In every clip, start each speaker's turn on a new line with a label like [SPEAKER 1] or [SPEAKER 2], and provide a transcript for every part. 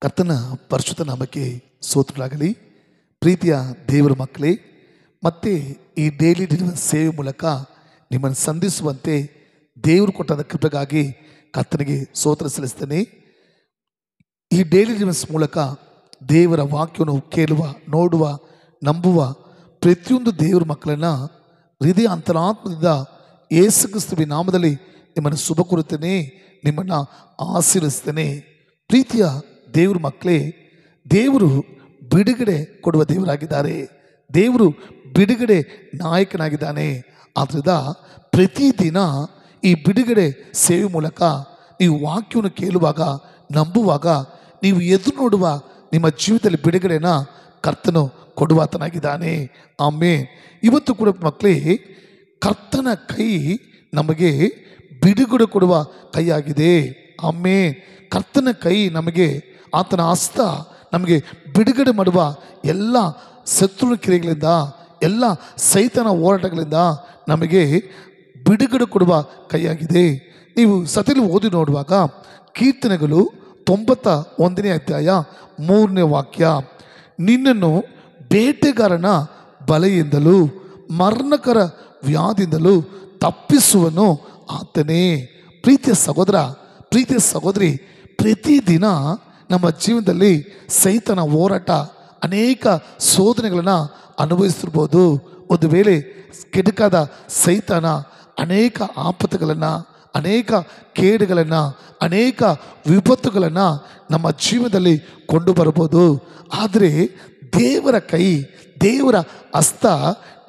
[SPEAKER 1] ಕರ್ತನ ಪರಿಶುದ್ಧ ನಾಮಕ್ಕೆ ಸ್ತೋತ್ರವಾಗಲಿ. ಪ್ರೀತಿಯ ದೇವರ ಮಕ್ಕಳೇ, ಮತ್ತೆ ಈ ಡೈಲಿ ಡಿಲಿವರಿ ಸೇವೆ ಮೂಲಕ ನಿಮ್ಮನ್ನು ಸಂಧಿಸುವಂತೆ ದೇವರು ಕೊಟ್ಟಾದ ಕೃಪೆಗಾಗಿ ಕರ್ತನಿಗೆ ಸ್ತೋತ್ರ ಸಲ್ಲಿಸ್ತೇನೆ. ಈ ಡೈಲಿ ಡಿಲಿವರಿ ಮೂಲಕ ದೇವರ ವಾಕ್ಯವನ್ನು ಕೇಳುವ, ನೋಡುವ, ನಂಬುವ ಪ್ರತಿಯೊಂದು ದೇವರ ಮಕ್ಕಳನ್ನು ಹೃದಯ ಅಂತರಾತ್ಮದಿಂದ ಯೇಸು ಕ್ರಿಸ್ತುವಿನ ನಾಮದಲ್ಲಿ ನಿಮ್ಮನ್ನು ಶುಭ ಕೋರುತ್ತೇನೆ, ನಿಮ್ಮನ್ನು ಆಶೀರ್ವದಿಸ್ತೇನೆ. ಪ್ರೀತಿಯ ದೇವ್ರ ಮಕ್ಕಳೇ, ದೇವರು ಬಿಡುಗಡೆ ಕೊಡುವ ದೇವರಾಗಿದ್ದಾರೆ. ದೇವರು ಬಿಡುಗಡೆ ನಾಯಕನಾಗಿದ್ದಾನೆ. ಆದ್ದರಿಂದ ಪ್ರತಿದಿನ ಈ ಬಿಡುಗಡೆ ಸೇವೆ ಮೂಲಕ ನೀವು ವಾಕ್ಯವನ್ನು ಕೇಳುವಾಗ, ನಂಬುವಾಗ, ನೀವು ಎದುರು ನೋಡುವ ನಿಮ್ಮ ಜೀವಿತದಲ್ಲಿ ಬಿಡುಗಡೆನ ಕರ್ತನು ಕೊಡುವಾತನಾಗಿದ್ದಾನೆ. ಆಮೇನ್. ಇವತ್ತು ಕೂಡ ಮಕ್ಕಳೇ, ಕರ್ತನ ಕೈ ನಮಗೆ ಬಿಡುಗಡೆ ಕೊಡುವ ಕೈಯಾಗಿದೆ. ಆಮೇನ್. ಕರ್ತನ ಕೈ ನಮಗೆ, ಆತನ ಹಸ್ತ ನಮಗೆ ಬಿಡುಗಡೆ ಮಾಡುವ ಎಲ್ಲ ಶತ್ರು ಕ್ರಿಯೆಗಳಿಂದ, ಎಲ್ಲ ಸೈತನ ಹೋರಾಟಗಳಿಂದ ನಮಗೆ ಬಿಡುಗಡೆ ಕೊಡುವ ಕೈಯಾಗಿದೆ. ನೀವು ಸತಿಯಲ್ಲಿ ಓದಿ ನೋಡುವಾಗ ಕೀರ್ತನೆಗಳು 91ನೇ ಅಧ್ಯಾಯ 3ನೇ ವಾಕ್ಯ, ನಿನ್ನನ್ನು ಬೇಟೆಗಾರನ ಬಲೆಯಿಂದಲೂ ಮರಣಕರ ವ್ಯಾಧಿಯಿಂದಲೂ ತಪ್ಪಿಸುವನು ಆತನೇ. ಪ್ರೀತಿಯ ಸಹೋದರ, ಪ್ರೀತಿಯ ಸಹೋದರಿ, ಪ್ರತಿದಿನ ನಮ್ಮ ಜೀವನದಲ್ಲಿ ಸೈತನ ಹೋರಾಟ, ಅನೇಕ ಶೋಧನೆಗಳನ್ನು ಅನುಭವಿಸ್ತಿರ್ಬೋದು. ಒಂದು ವೇಳೆ ಕೆಡುಕಾದ ಸೈತನ ಅನೇಕ ಆಪತ್ತುಗಳನ್ನು, ಅನೇಕ ಕೇಡುಗಳನ್ನು, ಅನೇಕ ವಿಪತ್ತುಗಳನ್ನು ನಮ್ಮ ಜೀವನದಲ್ಲಿ ಕೊಂಡು ಬರ್ಬೋದು. ಆದರೆ ದೇವರ ಕೈ, ದೇವರ ಹಸ್ತ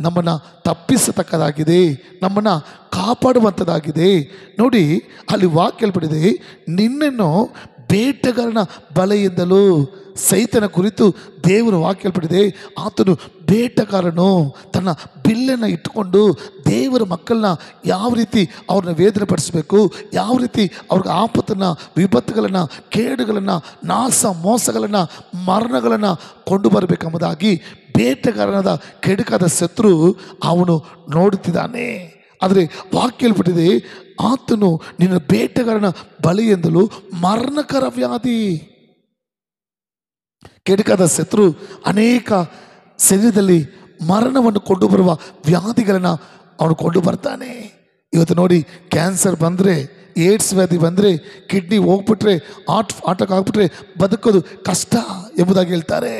[SPEAKER 1] ನಮ್ಮನ್ನು ತಪ್ಪಿಸತಕ್ಕದಾಗಿದೆ, ನಮ್ಮನ್ನು ಕಾಪಾಡುವಂಥದ್ದಾಗಿದೆ. ನೋಡಿ, ಅಲ್ಲಿ ವಾಕ್ಯ ಹೇಳ್ಬಿಟ್ಟಿದೆ, ನಿನ್ನನ್ನು ಬೇಟೆಗಾರನ ಬಲೆಯಿಂದಲೂ. ಸೈತನ ಕುರಿತು ದೇವರು ವಾಕ್ಯ ಹೇಳ್ಬಿಟ್ಟಿದೆ, ಆತನು ಬೇಟೆಗಾರನು. ತನ್ನ ಬಿಲ್ಲನ್ನು ಇಟ್ಟುಕೊಂಡು ದೇವರ ಮಕ್ಕಳನ್ನ ಯಾವ ರೀತಿ ಅವ್ರನ್ನ ವೇದನೆ ಪಡಿಸಬೇಕು, ಯಾವ ರೀತಿ ಅವ್ರಿಗೆ ಆಪತ್ತನ್ನು, ವಿಪತ್ತುಗಳನ್ನು, ಕೇಡುಗಳನ್ನು, ನಾಶ ಮೋಸಗಳನ್ನು, ಮರಣಗಳನ್ನು ಕೊಂಡು ಬರಬೇಕೆಂಬುದಾಗಿ ಬೇಟೆಗಾರನಾದ ಕೆಡುಕಾದ ಶತ್ರು ಅವನು ನೋಡುತ್ತಿದ್ದಾನೆ. ಆದರೆ ವಾಕ್ಯ ಹೇಳ್ಬಿಟ್ಟಿದೆ, ಆತನು ನಿನ್ನ ಬೇಟೆಗಾರನ ಬಲೆಯಿಂದಲೂ ಮರಣಕರ ವ್ಯಾಧಿ. ಕೆಡುಕಾದ ಶತ್ರು ಅನೇಕ ಶರೀರದಲ್ಲಿ ಮರಣವನ್ನು ಕೊಂಡು ಬರುವ ವ್ಯಾಧಿಗಳನ್ನು ಅವನು ಕೊಂಡು ಬರ್ತಾನೆ. ಇವತ್ತು ನೋಡಿ, ಕ್ಯಾನ್ಸರ್ ಬಂದರೆ, ಏಡ್ಸ್ ವ್ಯಾಧಿ ಬಂದರೆ, ಕಿಡ್ನಿ ಹೋಗ್ಬಿಟ್ರೆ, ಆಟಕ್ಕೆ ಆಗ್ಬಿಟ್ರೆ ಬದುಕೋದು ಕಷ್ಟ ಎಂಬುದಾಗಿ ಹೇಳ್ತಾರೆ.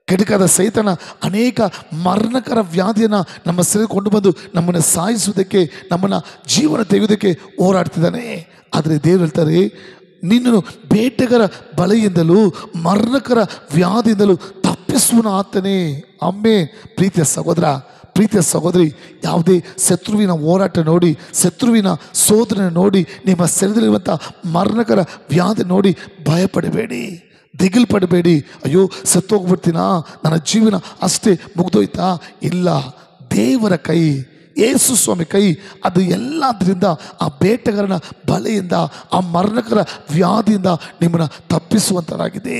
[SPEAKER 1] ಕೆಡುಕಾದ ಸೈತನ ಅನೇಕ ಮರಣಕರ ವ್ಯಾಧಿಯನ್ನು ನಮ್ಮ ಶರೀರ ಕೊಂಡು ಬಂದು ನಮ್ಮನ್ನು ಸಾಯಿಸುವುದಕ್ಕೆ, ನಮ್ಮನ್ನು ಜೀವನ ತೆಗೆಯುವುದಕ್ಕೆ ಹೋರಾಡ್ತಿದ್ದಾನೆ. ಆದರೆ ದೇವರು ಹೇಳ್ತಾರೆ, ನಿನ್ನನ್ನು ಬೇಟೆಗಾರ ಬಲೆಯಿಂದಲೂ ಮರಣಕರ ವ್ಯಾಧಿಯಿಂದಲೂ ತಪ್ಪಿಸುವನು ಆತನೇ. ಅಮ್ಮೆ. ಪ್ರೀತಿಯ ಸಹೋದರ, ಪ್ರೀತಿಯ ಸಹೋದರಿ, ಯಾವುದೇ ಶತ್ರುವಿನ ಹೋರಾಟ ನೋಡಿ, ಶತ್ರುವಿನ ಶೋಧನೆ ನೋಡಿ, ನಿಮ್ಮ ಶರೀರದಲ್ಲಿರುವಂಥ ಮರಣಕರ ವ್ಯಾಧಿ ನೋಡಿ ಭಯಪಡಬೇಡಿ, ದಿಗಿಲು ಪಡಬೇಡಿ. ಅಯ್ಯೋ, ಸತ್ತೋಗ್ಬಿಡ್ತೀನಾ, ನನ್ನ ಜೀವನ ಅಷ್ಟೇ ಮುಗ್ದೋಯ್ತಾ? ಇಲ್ಲ, ದೇವರ ಕೈ, ಯೇಸು ಸ್ವಾಮಿ ಕೈ, ಅದು ಎಲ್ಲದರಿಂದ, ಆ ಬೇಟೆಗಾರನ ಬಲೆಯಿಂದ, ಆ ಮರಣಕರ ವ್ಯಾಧಿಯಿಂದ ನಿಮ್ಮನ್ನು ತಪ್ಪಿಸುವಂಥದ್ದಾಗಿದೆ.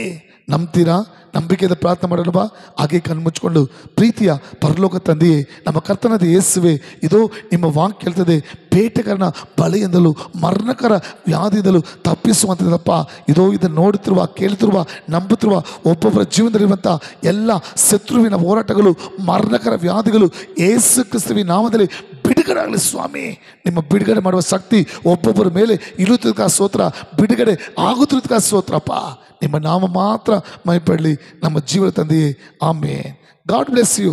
[SPEAKER 1] ನಂಬ್ತೀರಾ? ನಂಬಿಕೆಯಿಂದ ಪ್ರಾರ್ಥನೆ ಮಾಡಲ್ವಾ? ಹಾಗೆ ಕಣ್ಮುಚ್ಕೊಂಡು, ಪ್ರೀತಿಯ ಪರಲೋಕ ತಂದೆಯೇ, ನಮ್ಮ ಕರ್ತನಾದ ಯೇಸುವೆ, ಇದೋ ನಿಮ್ಮ ವಾಕ್ಯ ಹೇಳ್ತದೆ, ಬೇಟೆಗಾರನ ಬಲೆಯಿಂದಲೂ ಮರಣಕರ ವ್ಯಾಧಿಯಿಂದಲೂ ತಪ್ಪಿಸುವಂಥದ್ದಪ್ಪ. ಇದೋ ಇದನ್ನು ನೋಡುತ್ತಿರುವ, ಕೇಳುತ್ತಿರುವ, ನಂಬುತ್ತಿರುವ ಒಬ್ಬೊಬ್ಬರ ಜೀವನದಲ್ಲಿರುವಂಥ ಎಲ್ಲ ಶತ್ರುವಿನ ಹೋರಾಟಗಳು, ಮರಣಕರ ವ್ಯಾಧಿಗಳು ಯೇಸು ಕ್ರಿಸ್ತುವಿನ ನಾಮದಲ್ಲಿ ಬಿಡುಗಡೆ ಆಗಲಿ ಸ್ವಾಮಿ. ನಿಮ್ಮ ಬಿಡುಗಡೆ ಮಾಡುವ ಶಕ್ತಿ ಒಬ್ಬೊಬ್ಬರ ಮೇಲೆ ಇರುತ್ತಿದ್ದ ಸ್ತೋತ್ರ, ಬಿಡುಗಡೆ ಆಗುತ್ತಿದ್ದ ಸ್ತೋತ್ರಪ್ಪ. ನಿಮ್ಮ ನಾಮ ಮಾತ್ರ ಮಹಿಮೆಪಡಲಿ ನಮ್ಮ ಜೀವನ ತಂದೆಯೇ. ಆಮೇನ್. God bless you.